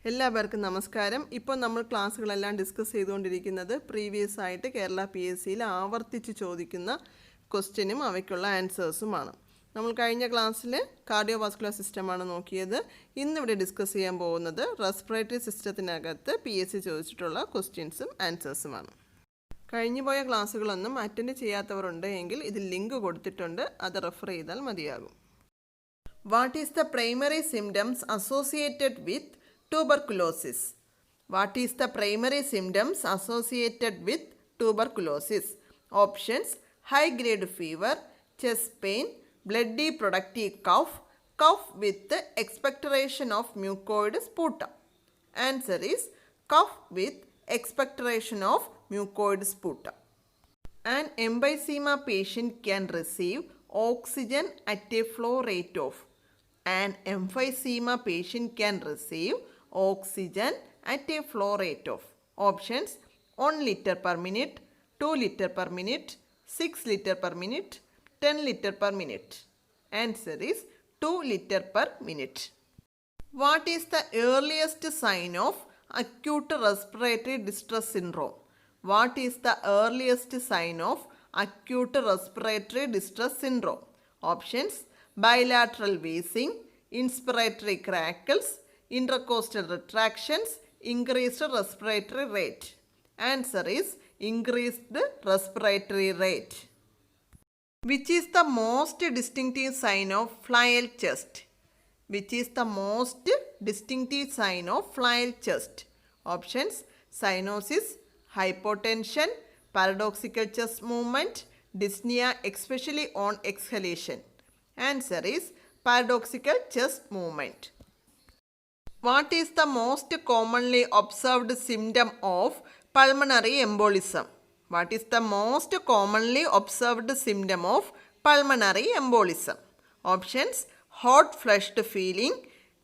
എല്ലാവർക്കും നമസ്കാരം. ഇപ്പോൾ നമ്മൾ ക്ലാസ്സുകളെല്ലാം ഡിസ്കസ് ചെയ്തുകൊണ്ടിരിക്കുന്നത് പ്രീവിയസ് ആയിട്ട് കേരള PSCയിൽ ആവർത്തിച്ച് ചോദിക്കുന്ന ക്വസ്റ്റ്യനും അവയ്ക്കുള്ള ആൻസേഴ്സുമാണ്. നമ്മൾ കഴിഞ്ഞ ക്ലാസ്സിൽ കാർഡിയോവാസ്കുലർ സിസ്റ്റമാണ് നോക്കിയത്. ഇന്നിവിടെ ഡിസ്കസ് ചെയ്യാൻ പോകുന്നത് റെസ്പിറേറ്ററി സിസ്റ്റത്തിനകത്ത് PSC ചോദിച്ചിട്ടുള്ള ക്വസ്റ്റ്യൻസും ആൻസേഴ്സുമാണ്. കഴിഞ്ഞു പോയ ക്ലാസ്സുകളൊന്നും അറ്റൻഡ് ചെയ്യാത്തവരുണ്ട് എങ്കിൽ ഇതിൽ ലിങ്ക് കൊടുത്തിട്ടുണ്ട്, അത് റെഫർ ചെയ്താൽ മതിയാകും. What is the primary symptoms associated with tuberculosis? What is the primary symptoms associated with tuberculosis? Options: high grade fever, chest pain, bloody productive cough, cough with expectoration of mucoid sputum. Answer is cough with expectoration of mucoid sputum. An emphysema patient can receive oxygen at a flow rate of. An emphysema patient can receive oxygen at a flow rate of. Options: 1 liter per minute, 2 liter per minute, 6 liter per minute, 10 liter per minute. Answer is 2 liter per minute. What is the earliest sign of acute respiratory distress syndrome? What is the earliest sign of acute respiratory distress syndrome? Options: bilateral wheezing, inspiratory crackles, intercostal retractions, increased respiratory rate. Answer is increased respiratory rate. Which is the most distinctive sign of flail chest? Which is the most distinctive sign of flail chest? Options: cyanosis, hypotension, paradoxical chest movement, dyspnea especially on exhalation. Answer is paradoxical chest movement. What is the most commonly observed symptom of pulmonary embolism? What is the most commonly observed symptom of pulmonary embolism? Options: hot flushed feeling,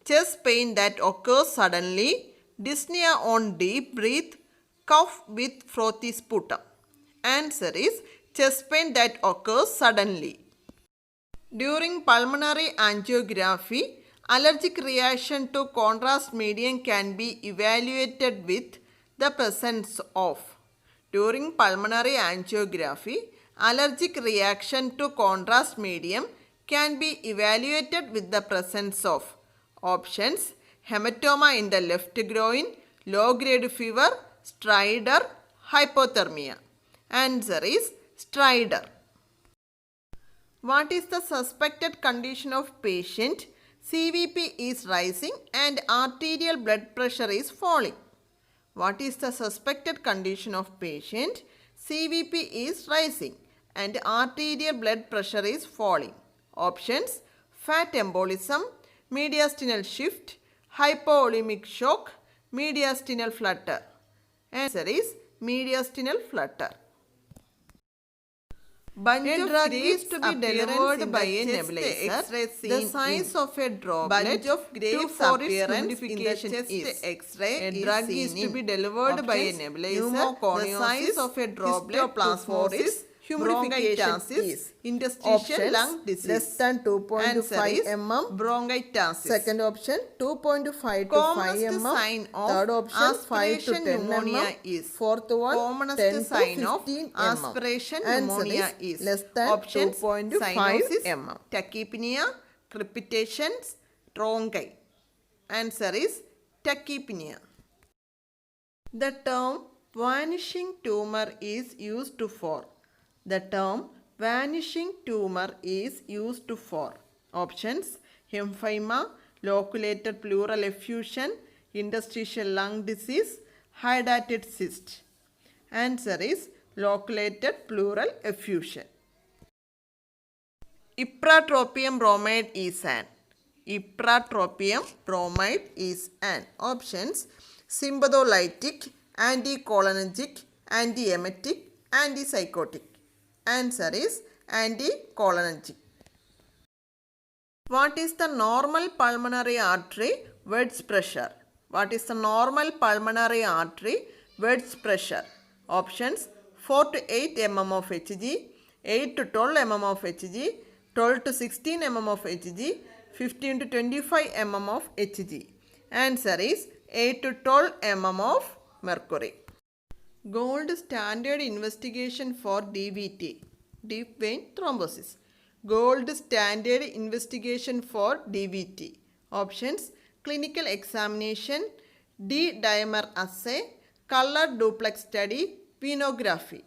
chest pain that occurs suddenly, dyspnea on deep breath, cough with frothy sputum. Answer is chest pain that occurs suddenly. During pulmonary angiography, allergic reaction to contrast medium can be evaluated with the presence of. During pulmonary angiography, allergic reaction to contrast medium can be evaluated with the presence of. Options: hematoma in the left groin, low grade fever, stridor, hypothermia. Answer is stridor. What is the suspected condition of patient? CVP is rising and arterial blood pressure is falling. What is the suspected condition of patient? CVP is rising and arterial blood pressure is falling. Options: fat embolism, mediastinal shift, hypovolemic shock, mediastinal flutter. Answer is mediastinal flutter. Bunch of grapes to be delivered by a nebulizer. The size of a droplet. Bunch of grapes appearance in the chest X-ray. A drug is to be delivered by a nebulizer. The size of a droplet. Histoplasmosis. Humidification. Interstitial lung disease. Less than 2.5 mm. Bronchitis. Second option 2.5 to 5 mm. Sign of third option 5 to 10 pneumonia mm. is. Fourth one commonest 10 sign to 15 of aspiration pneumonia is. Less than 2.5 mm. Tachypnea, crepitations, tronchi. Answer is tachypnea. The term vanishing tumor is used for. The term vanishing tumor is used for. Options: emphysema, loculated pleural effusion, interstitial lung disease, hydatid cyst. Answer is loculated pleural effusion. Ipratropium bromide is an. Ipratropium bromide is an. Options: sympatholytic, anticholinergic, antiemetic, antipsychotic. Answer is anticholinergic. What is the normal pulmonary artery wedge pressure? What is the normal pulmonary artery wedge pressure? Options: 4 to 8 mm of Hg, 8 to 12 mm of Hg, 12 to 16 mm of Hg, 15 to 25 mm of Hg. Answer is 8 to 12 mm of mercury. Gold standard investigation for DVT, deep vein thrombosis. Gold standard investigation for DVT. Options: clinical examination, D-dimer assay, color duplex study, venography.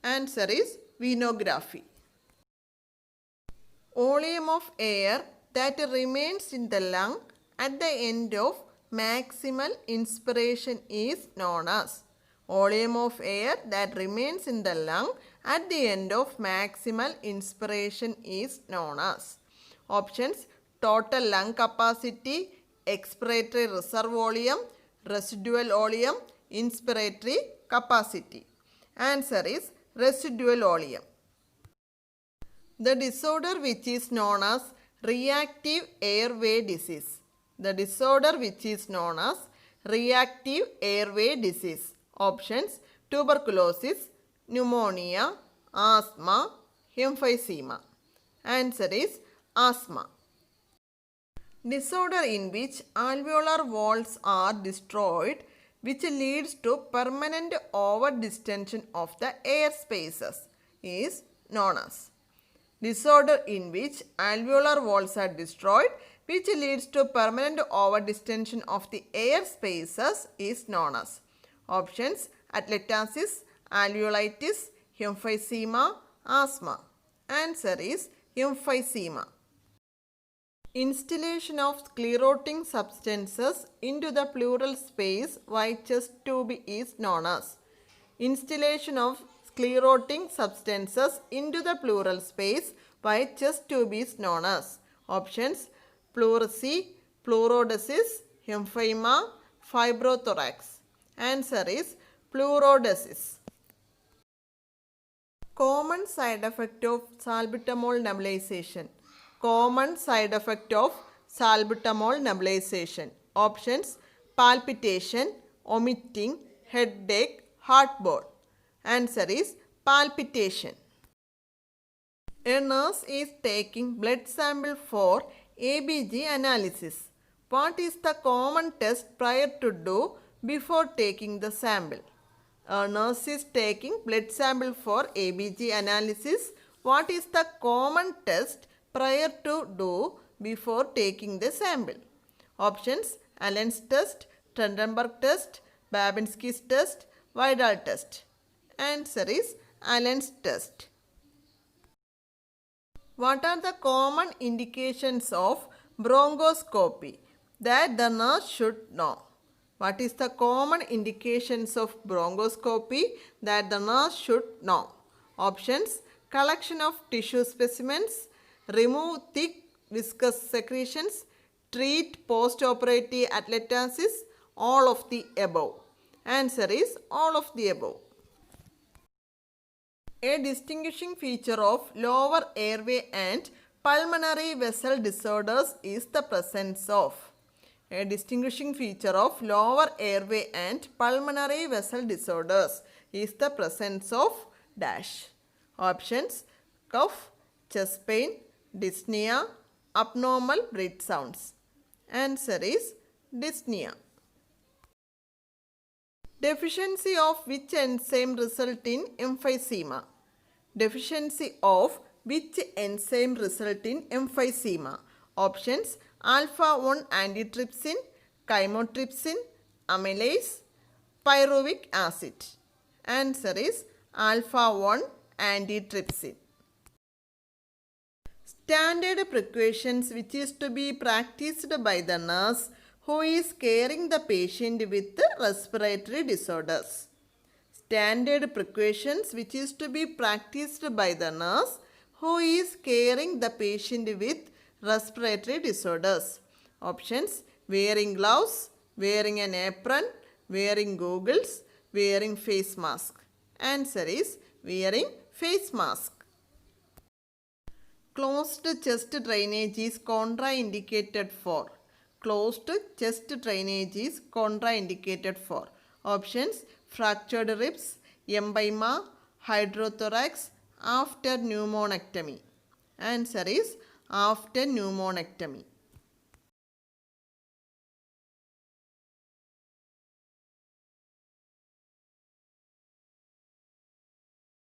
Answer is venography. Volume of air that remains in the lung at the end of maximal inspiration is known as. Volume of air that remains in the lung at the end of maximal inspiration is known as. Options: total lung capacity, expiratory reserve volume, residual volume, inspiratory capacity. Answer is residual volume. The disorder which is known as reactive airway disease. The disorder which is known as reactive airway disease. Options: tuberculosis, pneumonia, asthma, emphysema. Answer is asthma. Disorder in which alveolar walls are destroyed, which leads to permanent over-distension of the air spaces, is known as. Disorder in which alveolar walls are destroyed, which leads to permanent over-distension of the air spaces, is known as. Options: atelectasis, alveolitis, emphysema, asthma. Answer is emphysema. Installation of sclerotic substances into the pleural space via chest tube is known as. Installation of sclerotic substances into the pleural space via chest tube is known as. Options: pleurisy, pleurodesis, emphysema, fibrothorax. Answer is pleurodesis. Common side effect of salbutamol nebulization. Common side effect of salbutamol nebulization. Options: palpitation, vomiting, headache, heartburn. Answer is palpitation. A nurse is taking blood sample for ABG analysis. What is the common test prior to do before taking the sample? A nurse is taking blood sample for ABG analysis. What is the common test prior to do before taking the sample? Options: Allen's test, Trendelenburg test, Babinski's test, Vidal test. Answer is Allen's test. What are the common indications of bronchoscopy that the nurse should know? What is the common indications of bronchoscopy that the nurse should know? Options: collection of tissue specimens, remove thick viscous secretions, treat post-operative atelectasis, all of the above. Answer is all of the above. A distinguishing feature of lower airway and pulmonary vessel disorders is the presence of. A distinguishing feature of lower airway and pulmonary vessel disorders is the presence of dash. Options: cough, chest pain, dyspnea, abnormal breath sounds. Answer is dyspnea. Deficiency of which enzyme result in emphysema? Deficiency of which enzyme result in emphysema? Options: alpha-1 antitrypsin, chymotrypsin, amylase, pyruvic acid. Answer is alpha-1 antitrypsin. Standard precautions which is to be practiced by the nurse who is caring the patient with respiratory disorders. Standard precautions which is to be practiced by the nurse who is caring the patient with respiratory disorders. Options: wearing gloves, wearing an apron, wearing goggles, wearing face mask. Answer is wearing face mask. Closed chest drainage is contraindicated for. Closed chest drainage is contraindicated for. Options: fractured ribs, empyema, hydrothorax, after pneumonectomy. Answer is after pneumonectomy.